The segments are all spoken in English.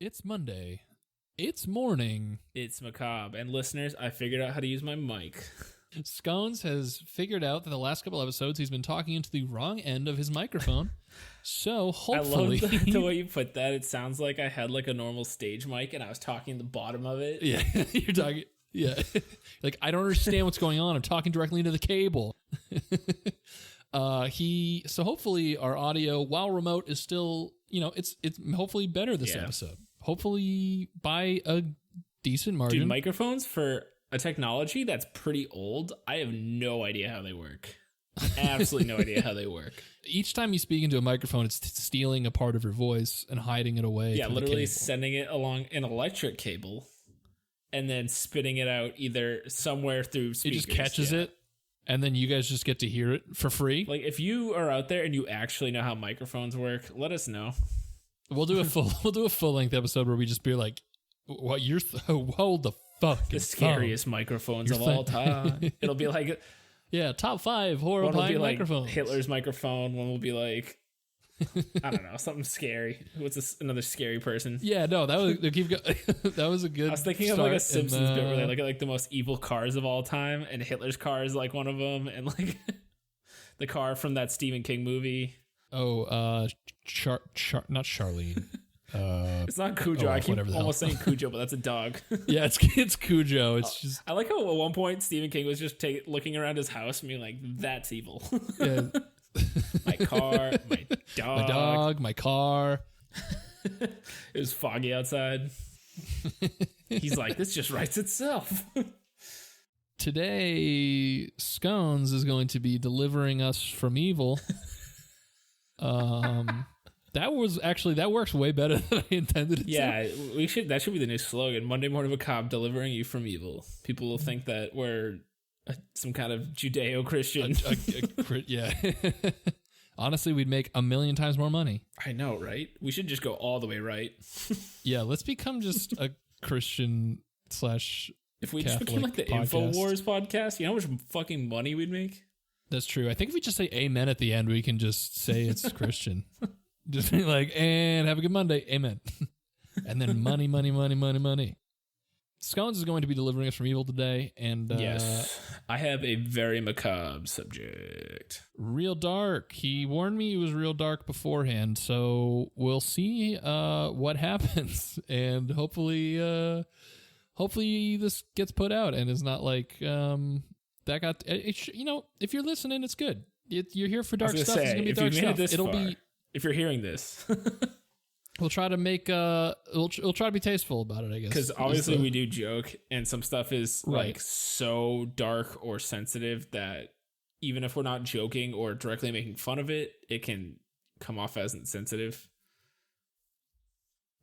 It's Monday. It's morning. It's macabre. And listeners, I figured out how to use my mic. Scones has figured out that the last couple episodes he's been talking into the wrong end of his microphone. So hopefully... I love the way you put that. It sounds like I had like a normal stage mic and I was talking the bottom of it. Yeah, you're talking... Yeah. Like, I don't understand what's going on. I'm talking directly into the cable. So hopefully our audio, while remote, is still, it's hopefully better this episode. Hopefully by a decent margin. Dude, microphones for a technology that's pretty old, I have no idea how they work. Absolutely no idea how they work. Each time you speak into a microphone, it's stealing a part of your voice and hiding it away. Yeah, literally sending it along an electric cable and then spitting it out either somewhere through speakers. It just catches it, and then you guys just get to hear it for free. Like, if you are out there and you actually know how microphones work, let us know. We'll do a full length episode where we just be like, "What hold the fuck? The scariest microphones of all time." It'll be like, top 5 horrifying microphones. Like Hitler's microphone. One will be like, I don't know, something scary. What's another scary person? Yeah, no, that was a good. I was thinking of like a Simpsons bit where they look at like the most evil cars of all time, and Hitler's car is like one of them, and like the car from that Stephen King movie. Oh, not Charlene. It's not Cujo. I keep almost saying Cujo, but that's a dog. Yeah, it's Cujo. It's just. I like how at one point Stephen King was just looking around his house and being like, "That's evil." Yeah. My car, my dog, my car. It was foggy outside. He's like, "This just writes itself." Today, Scones is going to be delivering us from evil. That works way better than I intended it to. Yeah, that should be the new slogan. Monday Morning Macabre, delivering you from evil. People will think that we're some kind of Judeo-Christian. Yeah. Honestly, we'd make 1,000,000 times more money. I know, right? We should just go all the way right. Yeah, let's become just a Christian / If we Catholic just became like the podcast. InfoWars podcast, you know how much fucking money we'd make? That's true. I think if we just say amen at the end, we can just say it's Christian. Just be like, and have a good Monday. Amen. And then money, money, money, money, money. Scones is going to be delivering us from evil today. And yes, I have a very macabre subject. Real dark. He warned me it was real dark beforehand. So we'll see what happens. And hopefully this gets put out and is not like that got... if you're listening, it's good. You're here for dark stuff. It's going to be dark stuff. If you're hearing this, we'll try to make we'll try to be tasteful about it, I guess. Because obviously we do joke, and some stuff is like so dark or sensitive that even if we're not joking or directly making fun of it, it can come off as insensitive.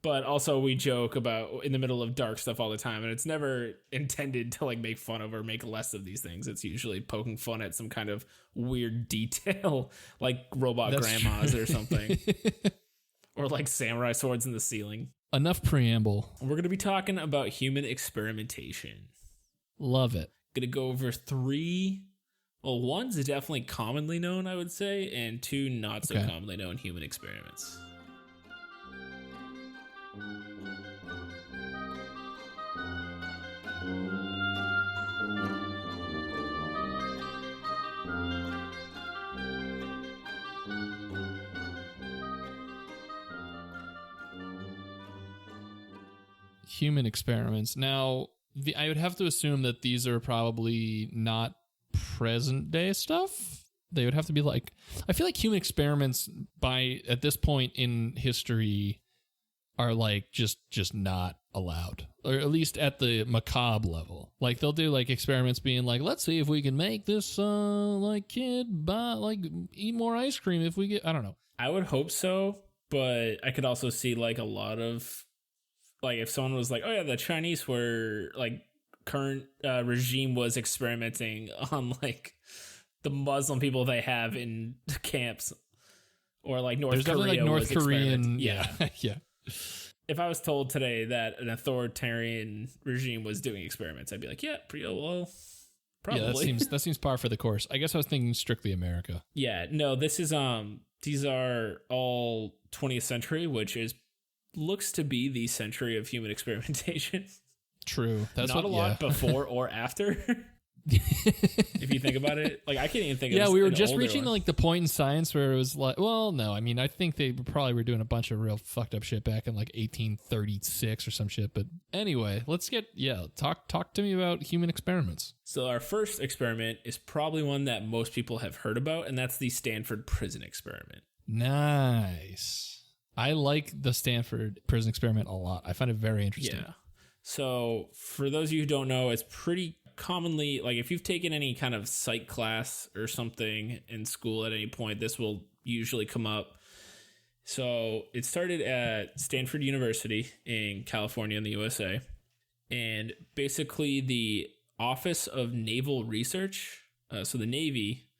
But also we joke about in the middle of dark stuff all the time, and it's never intended to like make fun of or make less of these things. It's usually poking fun at some kind of weird detail, like robot grandmas or something, or like samurai swords in the ceiling. Enough preamble. We're going to be talking about human experimentation. Love it. Going to go over 3. Well, one's definitely commonly known, I would say, and 2 not so commonly known human experiments. Human experiments. Now, I would have to assume that these are probably not present day stuff. They would have to be like, I feel like human experiments at this point in history are like just not allowed, or at least at the macabre level. Like they'll do like experiments being like, let's see if we can make this kid eat more ice cream if we get, I don't know. I would hope so, but I could also see like a lot of like if someone was like, oh yeah, the Chinese were like current regime was experimenting on like the Muslim people they have in camps, or like North Korea. Like North Korean, yeah. Yeah. If I was told today that an authoritarian regime was doing experiments, I'd be like, yeah, pretty well, probably. Yeah, that seems par for the course. I guess I was thinking strictly America. Yeah, no, this is these are all 20th century, which is looks to be the century of human experimentation. True. That's not a lot before or after. If you think about it, like I can't even think of we were an just older reaching one. like the point in science where it was like, well, no, I mean, I think they probably were doing a bunch of real fucked up shit back in like 1836 or some shit. But anyway, let's get, talk to me about human experiments. So our first experiment is probably one that most people have heard about, and that's the Stanford prison experiment. Nice. I like the Stanford prison experiment a lot. I find it very interesting. Yeah. So for those of you who don't know, it's pretty commonly, like if you've taken any kind of psych class or something in school at any point, this will usually come up. So it started at Stanford University in California in the USA. And basically the Office of Naval Research, so the Navy,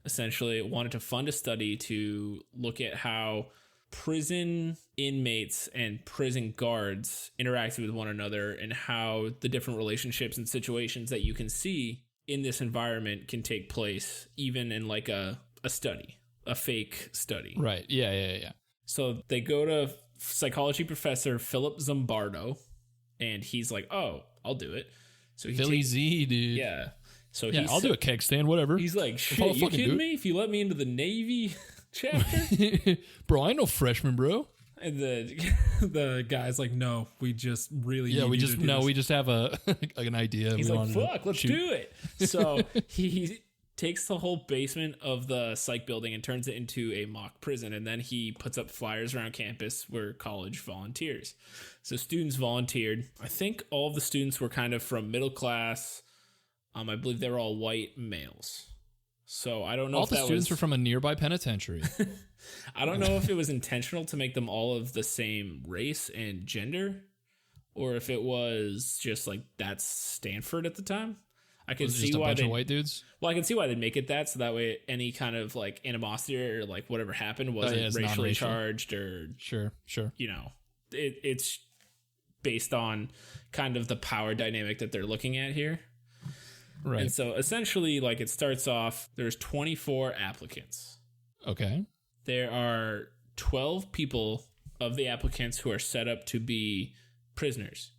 essentially wanted to fund a study to look at how prison inmates and prison guards interacted with one another and how the different relationships and situations that you can see in this environment can take place even in like a study, a fake study. Right. Yeah. So they go to psychology professor Philip Zimbardo and he's like, oh, I'll do it. So he Philly Z, dude. Yeah. So I'll do a keg stand, whatever. He's like, shit, you kidding me? If you let me into the Navy chapter? Bro, I ain't no freshman, bro. And the guy's like, no, we just really need we you just to do this. We just have an idea. He's like, fuck, let's do it. So he takes the whole basement of the psych building and turns it into a mock prison, and then he puts up flyers around campus where college volunteers. So students volunteered. I think all of the students were kind of from middle class. I believe they were all white males. So I don't know all if the that students was... were from a nearby penitentiary. I don't know if it was intentional to make them all of the same race and gender, or if it was just like that's Stanford at the time. I can see why bunch of white dudes. Well, I can see why they'd make it that, so that way any kind of like animosity or like whatever happened wasn't racially charged or sure. You know, it's based on kind of the power dynamic that they're looking at here. Right. And so essentially, like it starts off, there's 24 applicants. Okay. There are 12 people of the applicants who are set up to be prisoners.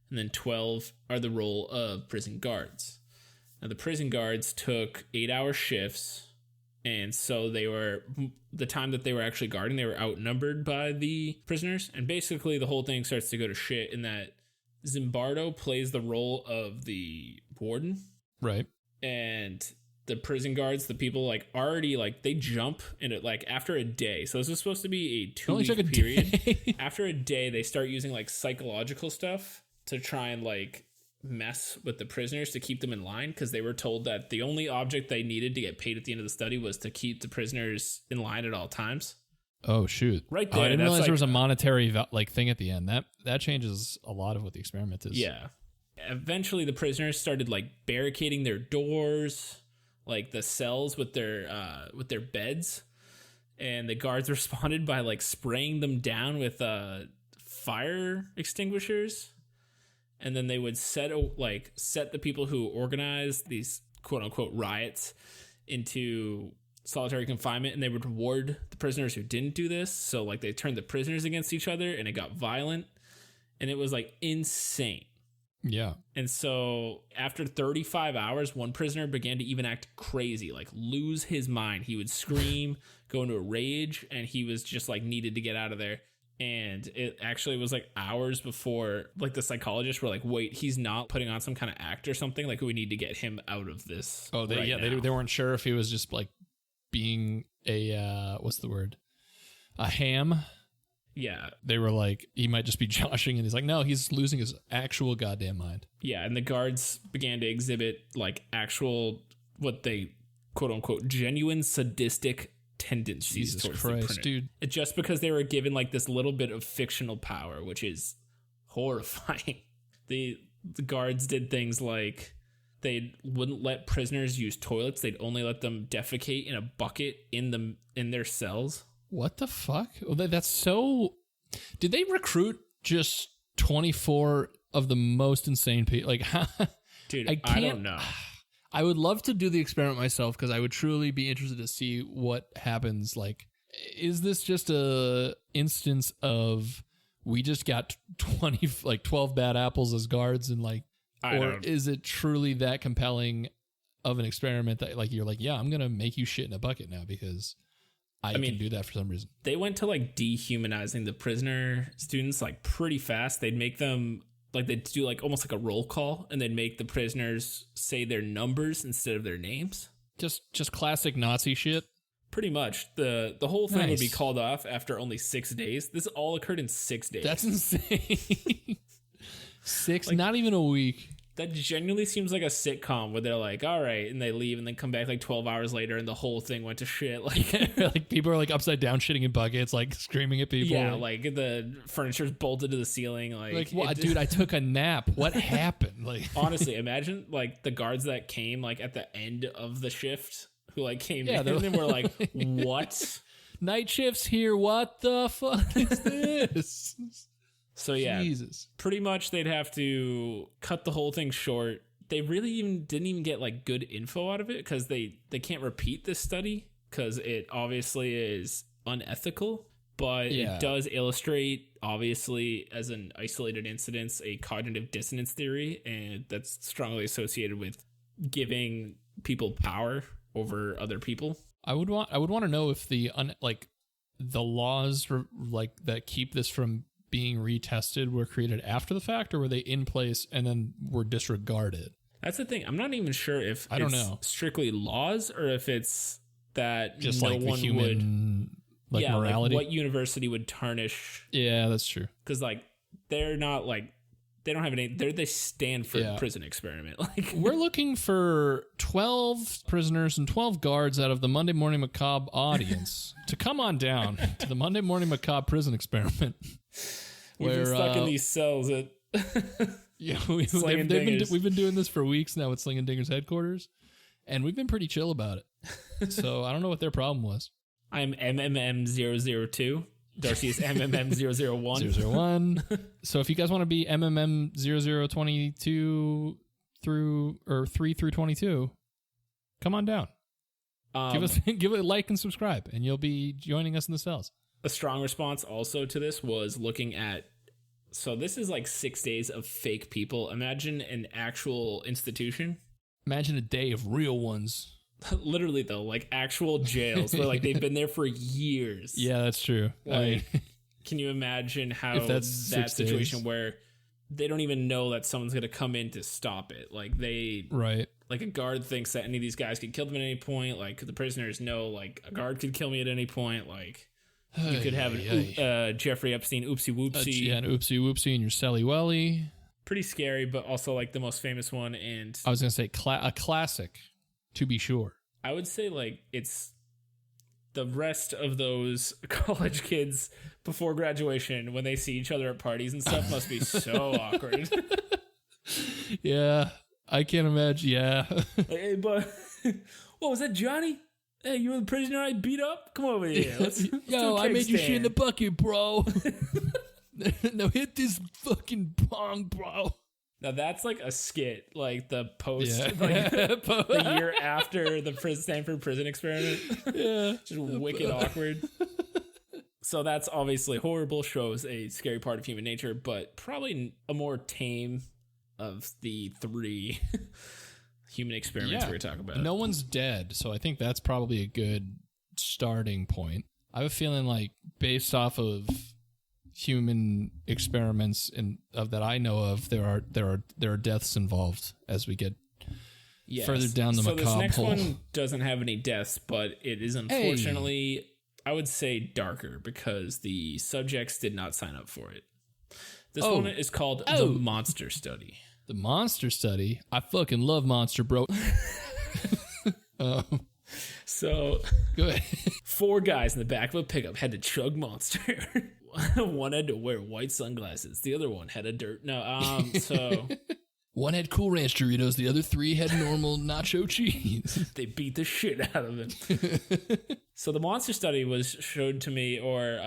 And then 12 are the role of prison guards. Now, the prison guards took 8-hour shifts. And so the time that they were actually guarding, they were outnumbered by the prisoners. And basically, the whole thing starts to go to shit in that Zimbardo plays the role of the warden. Right. And the prison guards, the people like already like they jump in it like after a day. So this is supposed to be a 2-week period. After a day, they start using like psychological stuff to try and like mess with the prisoners to keep them in line, because they were told that the only object they needed to get paid at the end of the study was to keep the prisoners in line at all times. Oh shoot! Right there, I didn't realize like, there was a monetary like thing at the end. That changes a lot of what the experiment is. Yeah. Eventually, the prisoners started like barricading their doors, like the cells with their beds, and the guards responded by like spraying them down with fire extinguishers, and then they would set the people who organized these quote unquote riots into solitary confinement, and they would reward the prisoners who didn't do this. So like they turned the prisoners against each other, and it got violent, and it was like insane. Yeah. And so after 35 hours, one prisoner began to even act crazy, like lose his mind. He would scream, go into a rage, and he was just like needed to get out of there. And it actually was like hours before like the psychologists were like, wait, he's not putting on some kind of act or something. Like we need to get him out of this. Oh, they weren't sure if he was just like being a, what's the word? A ham. Yeah. They were like, he might just be joshing, and he's like, no, he's losing his actual goddamn mind. Yeah. And the guards began to exhibit like actual, what they quote unquote, genuine sadistic tendencies. Jesus towards Christ, dude. Just because they were given like this little bit of fictional power, which is horrifying. The guards did things like they wouldn't let prisoners use toilets. They'd only let them defecate in a bucket in their cells. What the fuck? Well, that's so... Did they recruit just 24 of the most insane people? Like, dude, I don't know. I would love to do the experiment myself, because I would truly be interested to see what happens. Like, is this just a instance of we just got 12 bad apples as guards, and like, or is it truly that compelling of an experiment that like you're like, yeah, I'm gonna make you shit in a bucket now because I can do that for some reason. They went to like dehumanizing the prisoner students like pretty fast. They'd make them like, they'd do like almost like a roll call, and they'd make the prisoners say their numbers instead of their names. Just classic Nazi shit. Pretty much. The whole thing would be called off after only 6 days. This all occurred in 6 days. That's insane. Not even a week. That genuinely seems like a sitcom where they're like, all right, and they leave and then come back like 12 hours later and the whole thing went to shit. Like, like people are like upside down shitting in buckets, like screaming at people. Yeah, like the furniture's bolted to the ceiling. Like what, dude, I took a nap. What happened? Like, honestly, imagine like the guards that came like at the end of the shift who like came in and were like, what? Night shift's here. What the fuck is this? So yeah, Jesus. Pretty much they'd have to cut the whole thing short. They really didn't even get like good info out of it because they can't repeat this study because it obviously is unethical, but it does illustrate, obviously, as an isolated incident, a cognitive dissonance theory, and that's strongly associated with giving people power over other people. I would want to know if the laws like that keep this from being retested were created after the fact, or were they in place and then were disregarded? That's the thing. I'm not even sure if I don't know strictly laws or if it's that just no like one the human would, morality. Like what university would tarnish? Yeah, that's true. Because like they're not like they don't have any. They're the Stanford prison experiment. Like we're looking for 12 prisoners and 12 guards out of the Monday Morning Macabre audience to come on down to the Monday Morning Macabre prison experiment. We've been stuck in these cells at we've been doing this for weeks now at Sling and Dinger's headquarters, and we've been pretty chill about it. So I don't know what their problem was. I'm MMM002. Darcy is MMM001. 001. So if you guys want to be MMM0022 through 3 through 22, come on down. Give it a like and subscribe, and you'll be joining us in the cells. A strong response also to this was looking at, so this is like 6 days of fake people. Imagine an actual institution. Imagine a day of real ones. Literally though, like actual jails where like they've been there for years. Yeah, that's true. Like, can you imagine how that situation where they don't even know that someone's going to come in to stop it? Like like a guard thinks that any of these guys could kill them at any point. Like the prisoners know like a guard could kill me at any point. Like you could have an Jeffrey Epstein oopsie whoopsie. An oopsie whoopsie in your celly welly. Pretty scary, but also like the most famous one. And I was going to say a classic. To be sure. I would say like it's the rest of those college kids before graduation when they see each other at parties and stuff must be so awkward. Yeah, I can't imagine. Yeah. Like, hey, but what was that, Johnny? Hey, you were the prisoner I beat up? Come over here. Let's I made you shit in the bucket, bro. Now hit this fucking bong, bro. Now that's like a skit, like the post, like the year after the Stanford prison experiment. Yeah, just wicked awkward. So that's obviously horrible. Shows a scary part of human nature, but probably a more tame of the 3 human experiments we're talking about. No one's dead, so I think that's probably a good starting point. I have a feeling like based off of human experiments that I know of, there are deaths involved as we get further down the macabre hole. So this next one doesn't have any deaths, but it is unfortunately, I would say, darker because the subjects did not sign up for it. This one is called The Monster Study. The Monster Study? I fucking love Monster, bro. So, go ahead. 4 guys in the back of a pickup had to chug Monster. One had to wear white sunglasses. The other one had a so one had Cool Ranch Doritos. The other 3 had normal nacho cheese. They beat the shit out of it. So the Monster Study was showed to me, or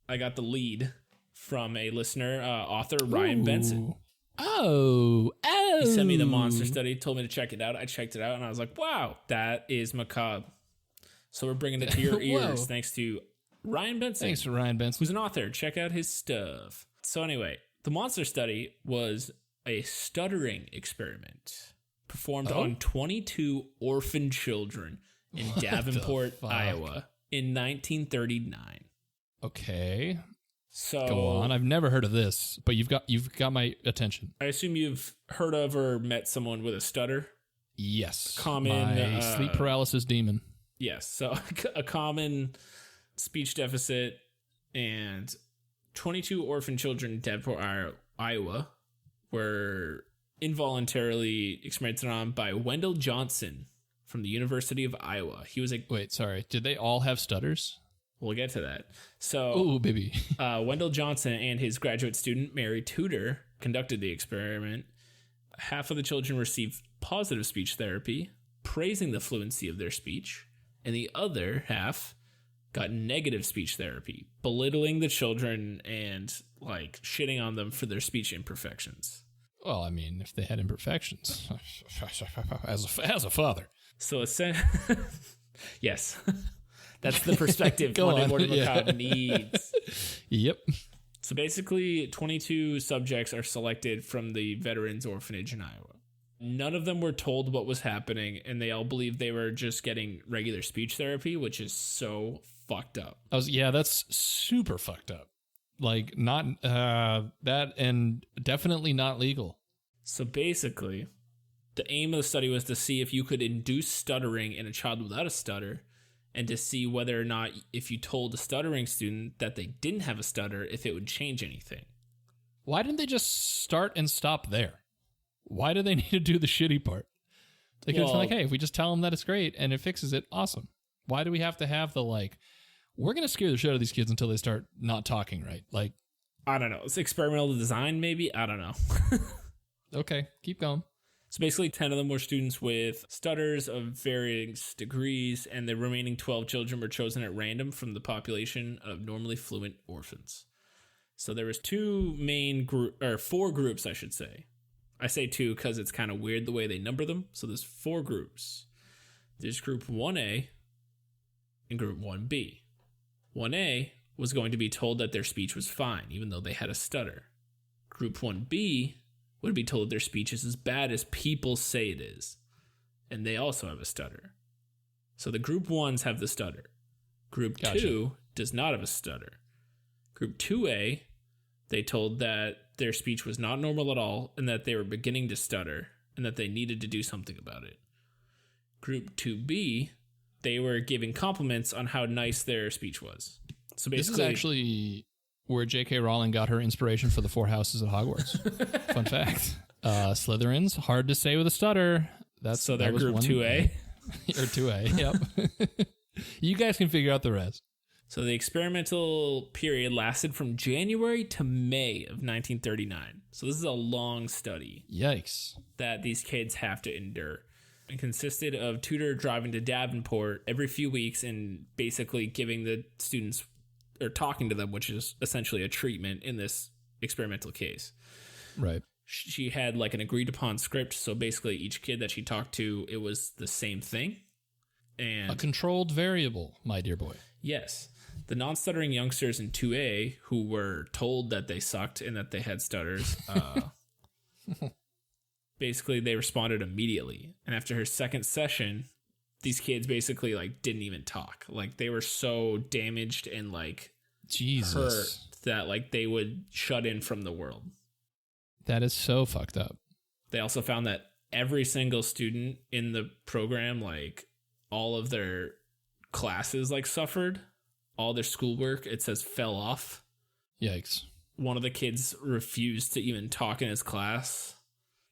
I got the lead from a listener, author Ryan Benson. Oh. He sent me the Monster Study, told me to check it out. I checked it out, and I was like, wow, that is macabre. So we're bringing it to your ears thanks to Ryan Benson. Thanks to Ryan Benson. Who's an author. Check out his stuff. So anyway, the monster study was a stuttering experiment performed on 22 orphan children in Davenport, Iowa in 1939. Okay. So go on. I've never heard of this, but you've got my attention. I assume you've heard of or met someone with a stutter? Yes. Common my sleep paralysis demon. Yes. So a common speech deficit, and 22 orphan children in Davenport, Iowa were involuntarily experimented on by Wendell Johnson from the University of Iowa. He was Wait, sorry. Did they all have stutters? We'll get to that. So, oh, baby. Wendell Johnson and his graduate student, Mary Tudor, conducted the experiment. Half of the children received positive speech therapy, praising the fluency of their speech, and the other half got negative speech therapy, belittling the children and like shitting on them for their speech imperfections. Well, I mean, if they had imperfections, as a father. So yes, that's the perspective Morty Macabre needs. Yep. So basically, 22 subjects are selected from the Veterans Orphanage in Iowa. None of them were told what was happening, and they all believed they were just getting regular speech therapy, which is so fucked up. That's super fucked up. Like, not that, and definitely not legal. So basically, the aim of the study was to see if you could induce stuttering in a child without a stutter, and to see whether or not, if you told a stuttering student that they didn't have a stutter, if it would change anything. Why didn't they just start and stop there? Why do they need to do the shitty part? They could have been like, hey, if we just tell them that it's great and it fixes it, awesome. Why do we have to have the, like, we're going to scare the shit out of these kids until they start not talking right? Like, I don't know. It's experimental design, maybe? I don't know. Okay, keep going. So basically 10 of them were students with stutters of varying degrees, and the remaining 12 children were chosen at random from the population of normally fluent orphans. So there was four groups, I should say. I say two because it's kind of weird the way they number them. So there's four groups. There's group 1A and group 1B. 1A was going to be told that their speech was fine, even though they had a stutter. Group 1B would be told their speech is as bad as people say it is, and they also have a stutter. So the group 1s have the stutter. Group 2 does not have a stutter. Group 2A, they told that their speech was not normal at all and that they were beginning to stutter and that they needed to do something about it. Group 2B, they were giving compliments on how nice their speech was. So basically, this is actually where J.K. Rowling got her inspiration for the 4 houses at Hogwarts. Fun fact. Slytherins, hard to say with a stutter. So they're group 2A? Or 2A, yep. You guys can figure out the rest. So the experimental period lasted from January to May of 1939. So this is a long study. Yikes. That these kids have to endure. It consisted of Tudor driving to Davenport every few weeks and basically giving the students, or talking to them, which is essentially a treatment in this experimental case. Right. She had like an agreed upon script. So basically each kid that she talked to, it was the same thing. And a controlled variable, my dear boy. Yes. The non-stuttering youngsters in 2A who were told that they sucked and that they had stutters, basically they responded immediately. And after her second session, these kids basically like didn't even talk. Like they were so damaged and like hurt that like they would shut in from the world. That is so fucked up. They also found that every single student in the program, like all of their classes like suffered. All their schoolwork, it says, fell off. Yikes. One of the kids refused to even talk in his class.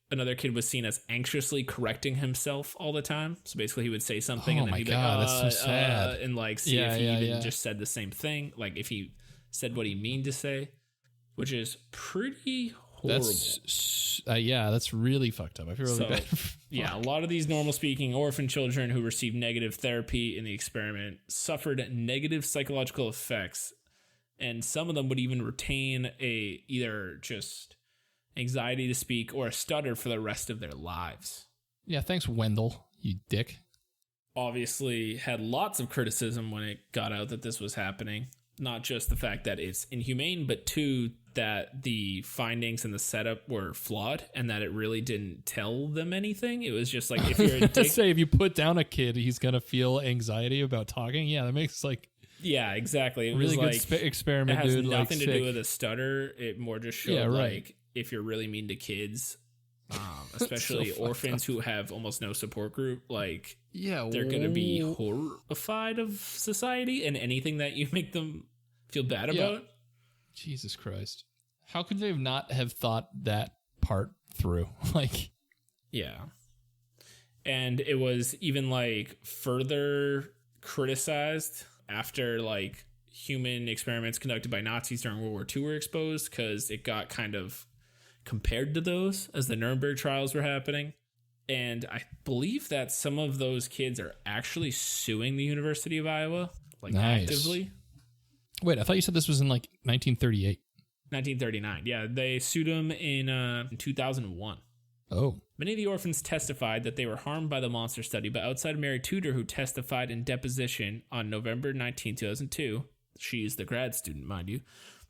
Another kid was seen as anxiously correcting himself all the time. So basically he would say something and then he'd be like, that's so sad. And like see if he even just said the same thing. Like if he said what he mean to say, which is pretty horrible. That's really fucked up. I feel really bad. Yeah, a lot of these normal speaking orphan children who received negative therapy in the experiment suffered negative psychological effects, and some of them would even retain either just anxiety to speak or a stutter for the rest of their lives. Yeah, thanks, Wendell, you dick. Obviously had lots of criticism when it got out that this was happening. not just the fact that it's inhumane, but two, that the findings and the setup were flawed and that it really didn't tell them anything. It was just like, if you're a dick, say if you put down a kid, he's gonna feel anxiety about talking. Yeah, that makes like yeah, exactly. It really was good like experiment. It has dude, nothing like, to do with a stutter. It more just showed like if you're really mean to kids, especially so orphans who have almost no support group, like they're gonna be horrified of society and anything that you make them feel bad about. Jesus Christ. How could they not have thought that part through? Like, yeah. And it was even like further criticized after like human experiments conducted by Nazis during World War II were exposed, because it got kind of compared to those as the Nuremberg trials were happening. And I believe that some of those kids are actually suing the University of Iowa, like actively. Wait, I thought you said this was in like 1938. 1939. Yeah, they sued him in 2001. Oh. Many of the orphans testified that they were harmed by the monster study, but outside of Mary Tudor, who testified in deposition on November 19, 2002, she's the grad student, mind you,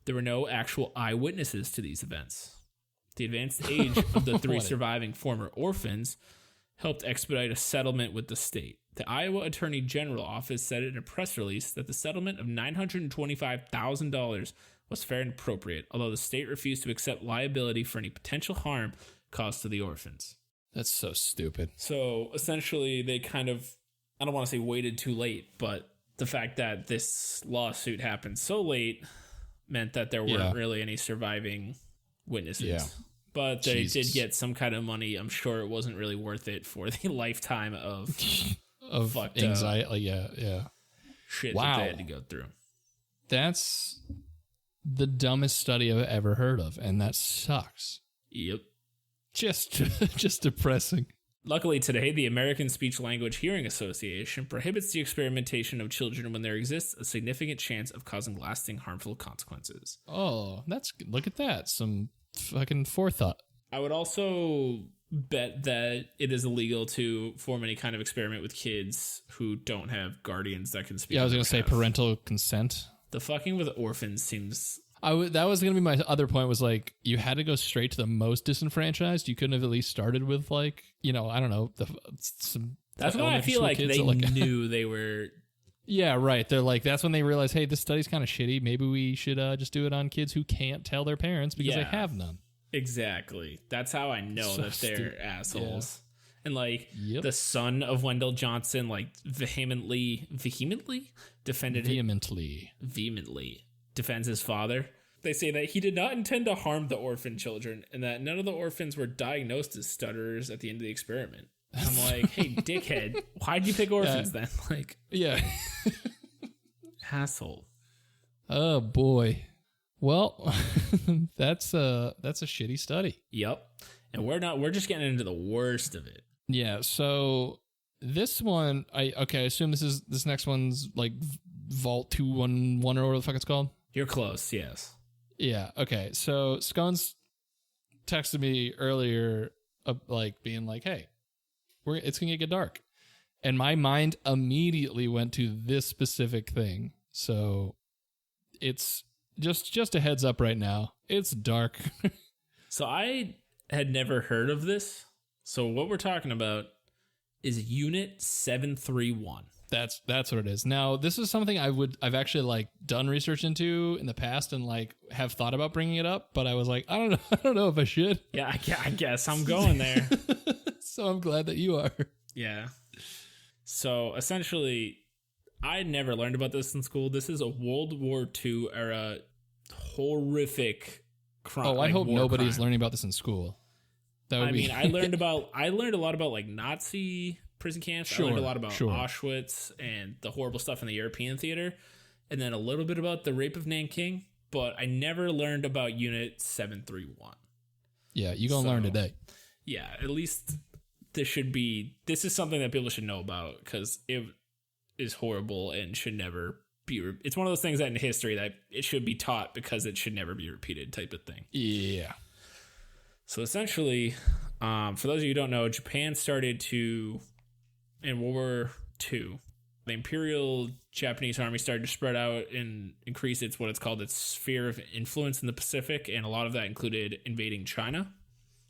there were no actual eyewitnesses to these events. The advanced age of the three surviving former orphans helped expedite a settlement with the state. The Iowa Attorney General Office said in a press release that the settlement of $925,000 was fair and appropriate, although the state refused to accept liability for any potential harm caused to the orphans. That's so stupid. So essentially, they kind of, I don't want to say waited too late, but the fact that this lawsuit happened so late meant that there weren't really any surviving witnesses. Yeah. But they did get some kind of money. I'm sure it wasn't really worth it for the lifetime of anxiety. Yeah. Shit that they had to go through. That's the dumbest study I've ever heard of, and that sucks. Yep. Just depressing. Luckily today, the American Speech Language Hearing Association prohibits the experimentation of children when there exists a significant chance of causing lasting harmful consequences. Oh, look at that. Some fucking forethought. I would also bet that it is illegal to form any kind of experiment with kids who don't have guardians that can speak. Yeah, I was going to say parental consent. The fucking with orphans seems... that was going to be my other point, was like, you had to go straight to the most disenfranchised. You couldn't have at least started with like, I don't know. That's why I feel like they knew they were... Yeah, right. They're like, that's when they realize, hey, this study's kind of shitty. Maybe we should just do it on kids who can't tell their parents because they have none. Exactly. That's how I know that they're assholes. Yeah. And like the son of Wendell Johnson, like vehemently defends his father. They say that he did not intend to harm the orphan children and that none of the orphans were diagnosed as stutterers at the end of the experiment. I'm like, hey, dickhead, why'd you pick orphans then? Like, asshole. Oh boy. Well, that's a shitty study. Yep. And we're just getting into the worst of it. Yeah. So this one, I assume this next one's like Vault 211 or whatever the fuck it's called. You're close. Yes. Yeah. Okay. So Scones texted me earlier, like being like, hey, it's going to get dark. And my mind immediately went to this specific thing. So it's just a heads up right now. It's dark. So I had never heard of this. So what we're talking about is Unit 731. That's what it is. Now, this is something I've actually like done research into in the past and like have thought about bringing it up, but I was like, I don't know if I should. Yeah, I guess I'm going there. So I'm glad that you are. Yeah. So essentially, I never learned about this in school. This is a World War II era horrific crime. Oh, I hope nobody's learning about this in school. I mean, I learned a lot about like Nazi prison camps. I learned a lot about Auschwitz and the horrible stuff in the European theater, and then a little bit about the rape of Nanking, but I never learned about Unit 731. Yeah, you're going to learn today. Yeah, at least this is something that people should know about because it is horrible and should never be. It's one of those things that in history that it should be taught because it should never be repeated type of thing. Yeah. So essentially, for those of you who don't know, Japan started in World War II, the Imperial Japanese army started to spread out and increase its sphere of influence in the Pacific, and a lot of that included invading China.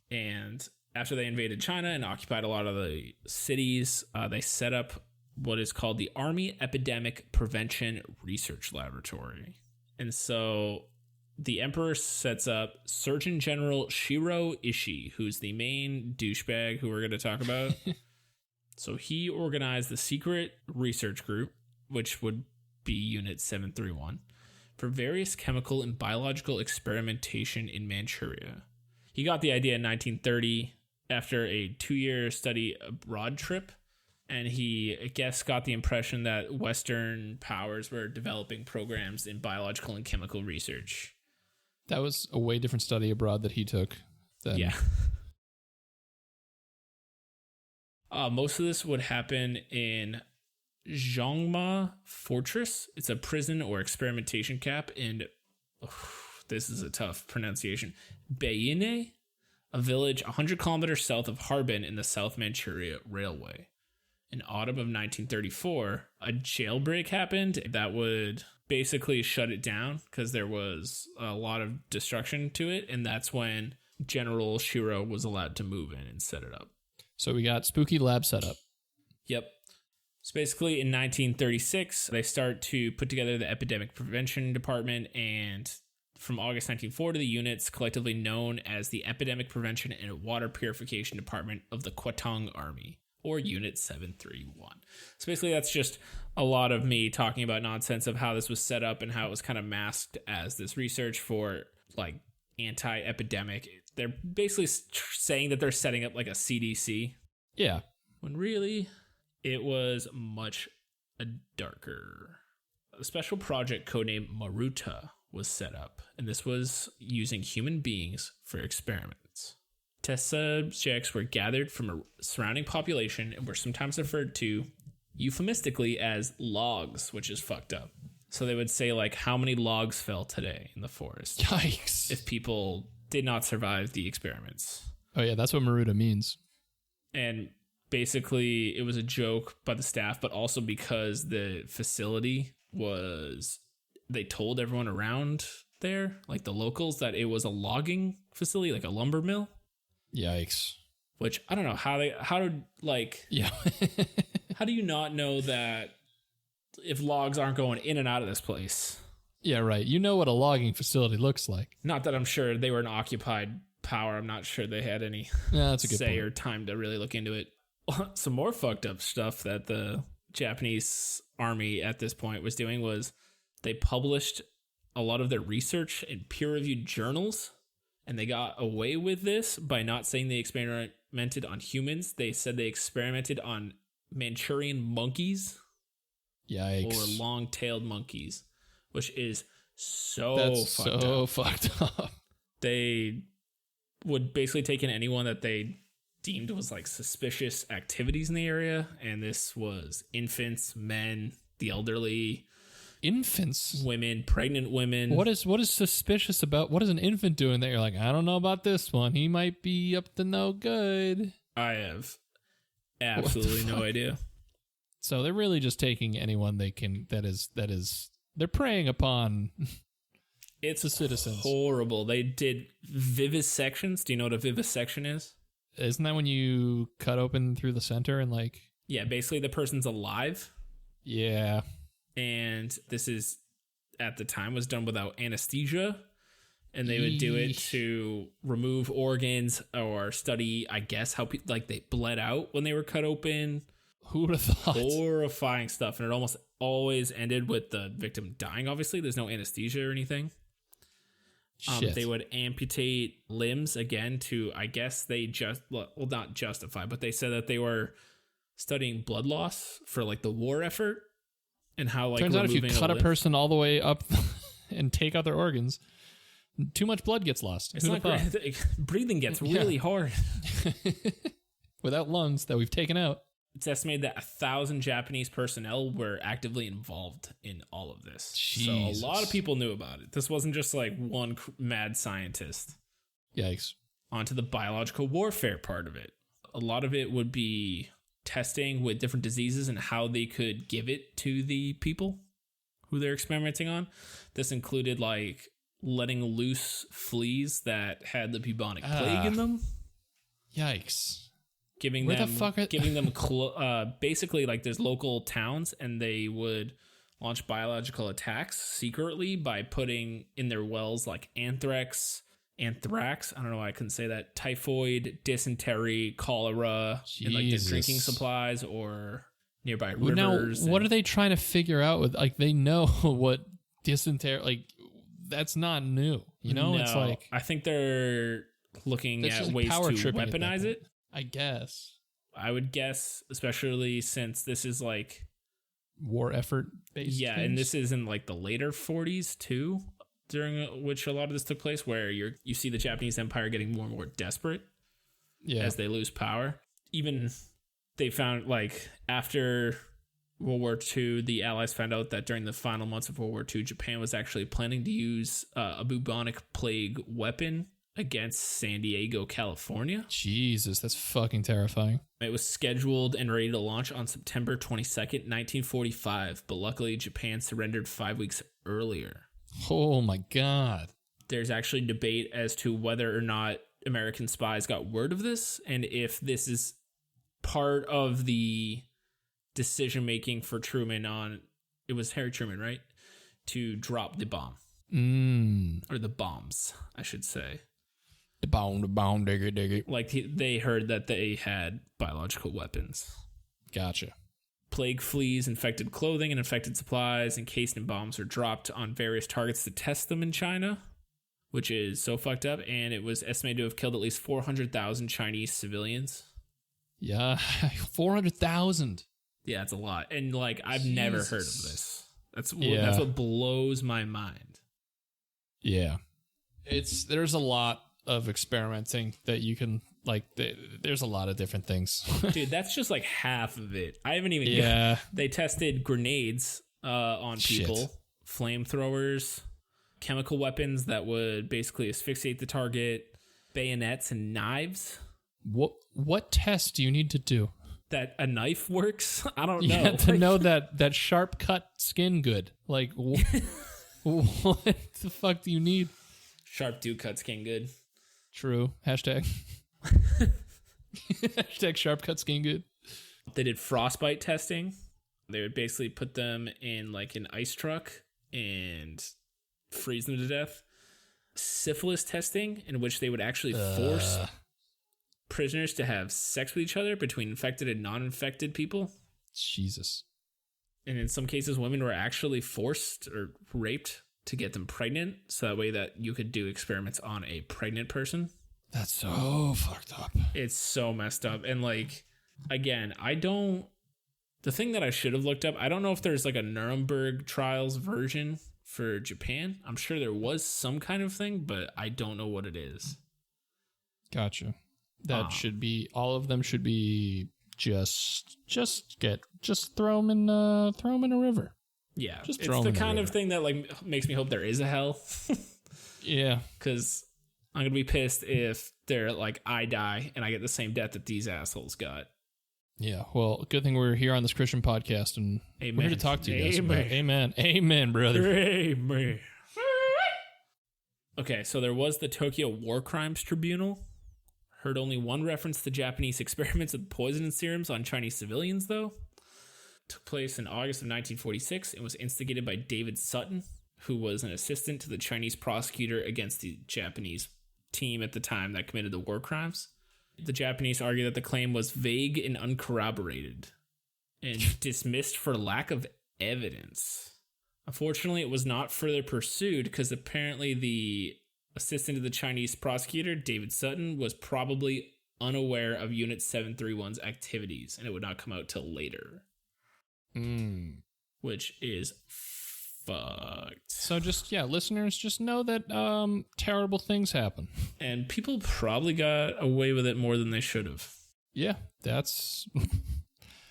And after they invaded China and occupied a lot of the cities, they set up what is called the Army Epidemic Prevention Research Laboratory. And so the Emperor sets up Surgeon General Shiro Ishii, who's the main douchebag who we're going to talk about. So he organized the secret research group, which would be Unit 731, for various chemical and biological experimentation in Manchuria. He got the idea in 1930 after a 2-year study abroad trip, and he, I guess, got the impression that Western powers were developing programs in biological and chemical research. That was a way different study abroad that he took. Yeah. Most of this would happen in Zhongma Fortress. It's a prison or experimentation camp in, this is a tough pronunciation, Bayine, a village 100 kilometers south of Harbin in the South Manchuria Railway. In autumn of 1934, a jailbreak happened that would basically shut it down because there was a lot of destruction to it, and that's when General Shiro was allowed to move in and set it up. So we got spooky lab setup. Yep. So basically in 1936, they start to put together the Epidemic Prevention Department, and from August 1940, the units collectively known as the Epidemic Prevention and Water Purification Department of the Kwatong Army, or Unit 731. So basically that's just a lot of me talking about nonsense of how this was set up and how it was kind of masked as this research for like anti-epidemic. They're basically saying that they're setting up like a CDC. Yeah. When really it was much darker. A special project codenamed Maruta was set up, and this was using human beings for experiments. Test subjects were gathered from a surrounding population and were sometimes referred to euphemistically as logs, which is fucked up. So they would say like, how many logs fell today in the forest? Yikes. If people did not survive the experiments. Oh yeah, that's what Maruta means. And basically it was a joke by the staff, but also because the facility was, they told everyone around there, like the locals, that it was a logging facility, like a lumber mill. Yikes. Which I don't know how yeah. how do you not know that if logs aren't going in and out of this place? Yeah, right. You know what a logging facility looks like. Not that I'm sure they were an occupied power. I'm not sure they had any that's a good say point. or time to really look into it. Some more fucked up stuff that the Japanese army at this point was doing was they published a lot of their research in peer-reviewed journals, and they got away with this by not saying they experimented on humans. They said they experimented on Manchurian monkeys. Yikes. Or long-tailed monkeys, which is fucked up. They would basically take in anyone that they deemed was like suspicious activities in the area, and this was infants, men, the elderly, infants, women, pregnant women. What is suspicious about, what is an infant doing that you're like, I don't know about this one, he might be up to no good? I have absolutely no idea. So they're really just taking anyone they can, that is they're preying upon. It's the citizens. Horrible. They did vivisections. Do you know what a vivisection is? Isn't that when you cut open through the center and like... Yeah, basically the person's alive. Yeah. And this is, at the time, was done without anesthesia. And they would do it to remove organs or study, I guess, how like they bled out when they were cut open. Who would have thought? Horrifying stuff. And it almost always ended with the victim dying, obviously. There's no anesthesia or anything. They would amputate limbs again to, I guess they not justify, but they said that they were studying blood loss for like the war effort and how like turns out if you cut a person all the way up and take out their organs, too much blood gets lost. It's not great. Breathing gets really hard. Without lungs that we've taken out. It's estimated that 1,000 Japanese personnel were actively involved in all of this. Jesus. So a lot of people knew about it. This wasn't just like one mad scientist. Yikes. Onto the biological warfare part of it. A lot of it would be testing with different diseases and how they could give it to the people who they're experimenting on. This included like letting loose fleas that had the bubonic plague in them. Yikes. Giving them basically like there's local towns, and they would launch biological attacks secretly by putting in their wells like anthrax, I don't know why I couldn't say that, typhoid, dysentery, cholera, in like the drinking supplies or nearby rivers. Now, what are they trying to figure out with, like, they know what dysentery, like, that's not new, you know? No, it's like, I think they're looking at ways to weaponize it. I guess. I would guess, especially since this is like war effort based. Yeah, and this is in like the later 40s too, during which a lot of this took place, where you see the Japanese Empire getting more and more desperate as they lose power. Even they found like after World War II, the Allies found out that during the final months of World War II, Japan was actually planning to use a bubonic plague weapon against San Diego, California. Jesus, that's fucking terrifying. It was scheduled and ready to launch on September 22nd, 1945, but luckily Japan surrendered 5 weeks earlier. Oh my God. There's actually debate as to whether or not American spies got word of this, and if this is part of the decision-making for Truman on, it was Harry Truman, right? To drop the bomb. Or the bombs, I should say. The bomb, diggy. Like they heard that they had biological weapons. Gotcha. Plague fleas, infected clothing, and infected supplies encased in bombs were dropped on various targets to test them in China, which is so fucked up. And it was estimated to have killed at least 400,000 Chinese civilians. Yeah, 400,000. Yeah, it's a lot. And like, I've never heard of this. That's what blows my mind. Yeah. There's a lot of experimenting that you can, like, there's a lot of different things. Dude, that's just like half of it. I haven't even they tested grenades on people, flamethrowers, chemical weapons that would basically asphyxiate the target, bayonets and knives. What test do you need to do? That a knife works? I don't know. Yeah, to know that sharp cut skin good. Like, what the fuck do you need? Sharp do cut skin good. True. Hashtag. Hashtag sharp cut skin good. They did frostbite testing. They would basically put them in like an ice truck and freeze them to death. Syphilis testing, in which they would actually force prisoners to have sex with each other between infected and non-infected people. Jesus. And in some cases, women were actually forced or raped to get them pregnant, so that way that you could do experiments on a pregnant person. That's so fucked up. It's so messed up. And like, again, the thing that I should have looked up, I don't know if there's like a Nuremberg trials version for Japan. I'm sure there was some kind of thing, but I don't know what it is. Gotcha. That should be, all of them should be just throw them in a river. Yeah, just it's the kind of thing that like makes me hope there is a hell. Yeah, because I'm gonna be pissed if they're like, I die and I get the same death that these assholes got. Yeah, well, good thing we're here on this Christian podcast, and we're here to talk to you guys about. Amen, brother. Amen. Okay, so there was the Tokyo War Crimes Tribunal. Heard only one reference to Japanese experiments with poison and serums on Chinese civilians, though. Took place in August of 1946 and was instigated by David Sutton, who was an assistant to the Chinese prosecutor against the Japanese team at the time that committed the war crimes. The Japanese argued that the claim was vague and uncorroborated and dismissed for lack of evidence. Unfortunately, it was not further pursued because apparently the assistant to the Chinese prosecutor, David Sutton, was probably unaware of Unit 731's activities, and it would not come out till later. Which is fucked. So listeners, just know that terrible things happen. And people probably got away with it more than they should have. Yeah, that's...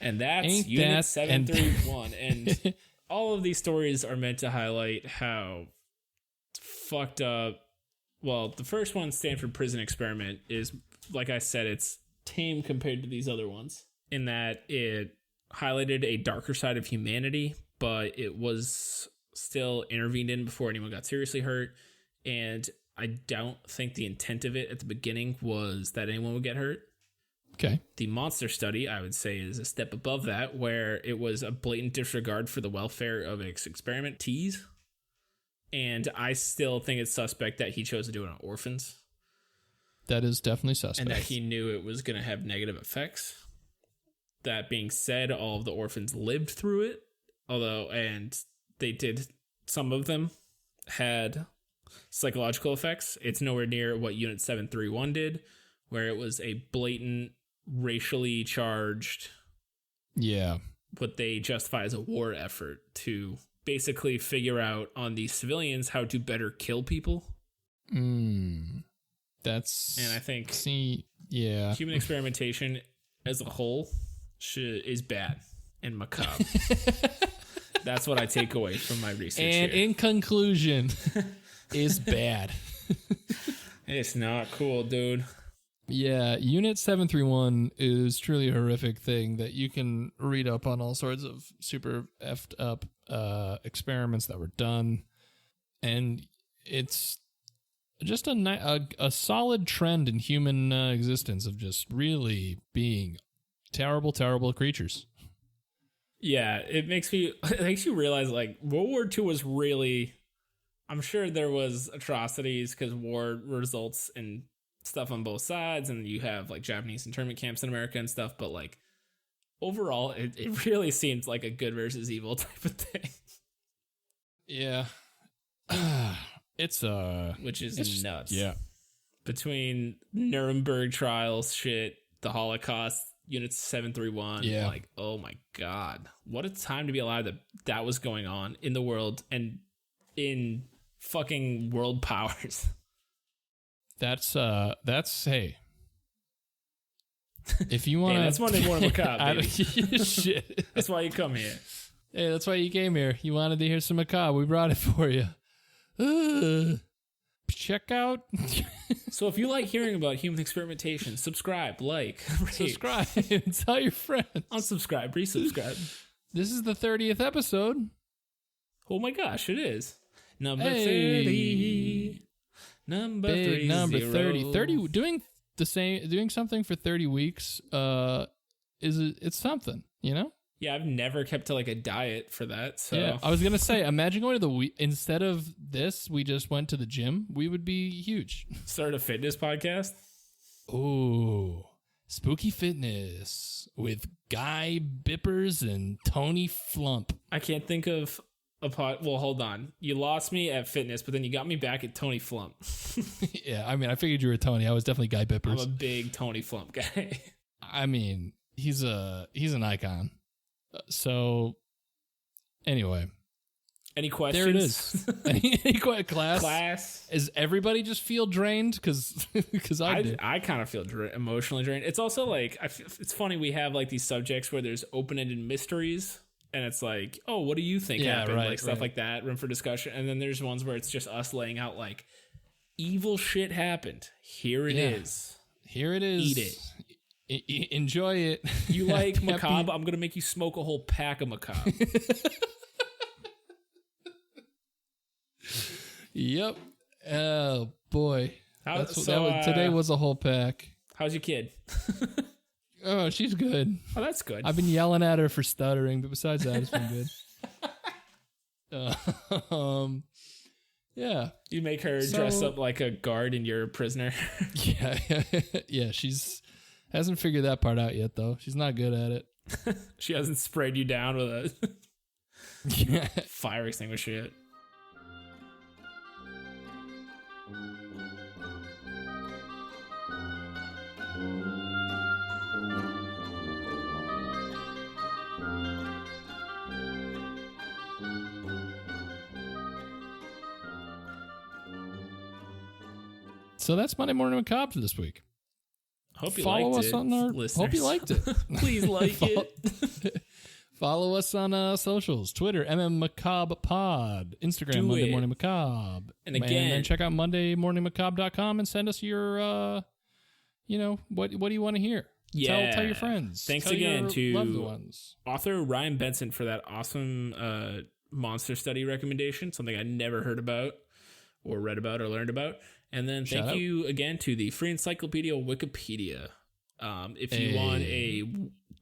And that's Unit 731. And all of these stories are meant to highlight how fucked up... Well, the first one, Stanford Prison Experiment, is, like I said, it's tame compared to these other ones. in that it highlighted a darker side of humanity, but it was still intervened in before anyone got seriously hurt. And I don't think the intent of it at the beginning was that anyone would get hurt. Okay. The monster study, I would say, is a step above that, where it was a blatant disregard for the welfare of its experimentees. And I still think it's suspect that he chose to do it on orphans. That is definitely suspect. And that he knew it was going to have negative effects. That being said, all of the orphans lived through it. And they did, some of them had psychological effects. It's nowhere near what Unit 731 did, where it was a blatant, racially charged, what they justify as a war effort to basically figure out on these civilians how to better kill people. That's... And I think human experimentation as a whole is bad and macabre. That's what I take away from my research. And here. in conclusion, is bad. It's not cool, dude. Yeah, Unit 731 is truly a horrific thing that you can read up on all sorts of super effed up experiments that were done. And it's just a solid trend in human existence of just really being terrible, terrible creatures. Yeah, it makes you realize, like, World War II was really... I'm sure there was atrocities because war results in stuff on both sides, and you have like Japanese internment camps in America and stuff, but like overall it really seems like a good versus evil type of thing. Yeah. It's which is nuts. Yeah. Between Nuremberg trials shit, the Holocaust, Unit 731, like, oh my god. What a time to be alive that was going on in the world and in fucking world powers. That's hey. If you want to, that's Monday Morning Macabre, baby. Shit. That's why you come here. Hey, that's why you came here. You wanted to hear some macabre. We brought it for you. Check out. So if you like hearing about human experimentation, subscribe, like, rate. Subscribe, and tell your friends. Unsubscribe, resubscribe. This is the 30th episode. Oh my gosh, it is. Number 30. Number Big 30. Number 30. 30 doing something for 30 weeks it's something, you know? Yeah, I've never kept to like a diet for that. So yeah, I was going to say, imagine going to instead of this, we just went to the gym. We would be huge. Start a fitness podcast. Oh, spooky fitness with Guy Bippers and Tony Flump. I can't think of a well, hold on. You lost me at fitness, but then you got me back at Tony Flump. Yeah, I mean, I figured you were Tony. I was definitely Guy Bippers. I'm a big Tony Flump guy. I mean, he's an icon. So, anyway. Any questions? There it is. Any class? Is everybody just feel drained? Because I do. I kind of feel emotionally drained. It's also like, it's funny we have like these subjects where there's open-ended mysteries. And it's like, oh, what do you think happened? Like stuff like that, room for discussion. And then there's ones where it's just us laying out like, evil shit happened. Here it is. Here it is. Eat it. Enjoy it. You like macabre? I'm going to make you smoke a whole pack of macabre. Yep. Oh, boy. Today was a whole pack. How's your kid? Oh, she's good. Oh, that's good. I've been yelling at her for stuttering, but besides that, it's been good. Yeah. You make her dress up like a guard and you're a prisoner. Yeah. Hasn't figured that part out yet, though. She's not good at it. She hasn't sprayed you down with a fire extinguisher yet. So that's Monday Morning Macabre for this week. Hope you Follow liked us it, on our. listeners. Hope you liked it. Please like it. Follow us on socials: Twitter, Macabre Pod, Instagram, Monday Morning Macabre, and then check out MondayMorningMacabre.com and send us your, what do you want to hear? Yeah. Tell your friends. Thanks tell again your to loved ones. author Ryan Benson for that awesome monster study recommendation, something I never heard about or read about or learned about. And then thank you again to the Free Encyclopedia Wikipedia. If you want a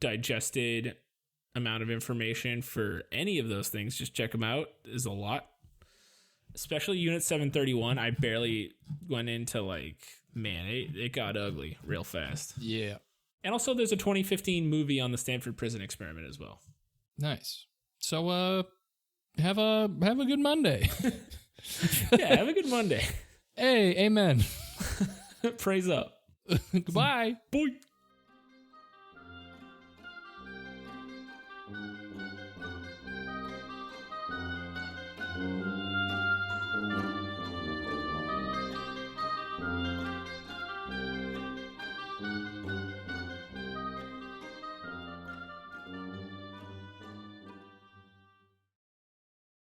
digested amount of information for any of those things, just check them out. There's a lot. Especially Unit 731. I barely went into it got ugly real fast. Yeah. And also there's a 2015 movie on the Stanford Prison Experiment as well. Nice. So have a good Monday. Yeah, have a good Monday. Hey, amen. Praise up. Goodbye. Bye.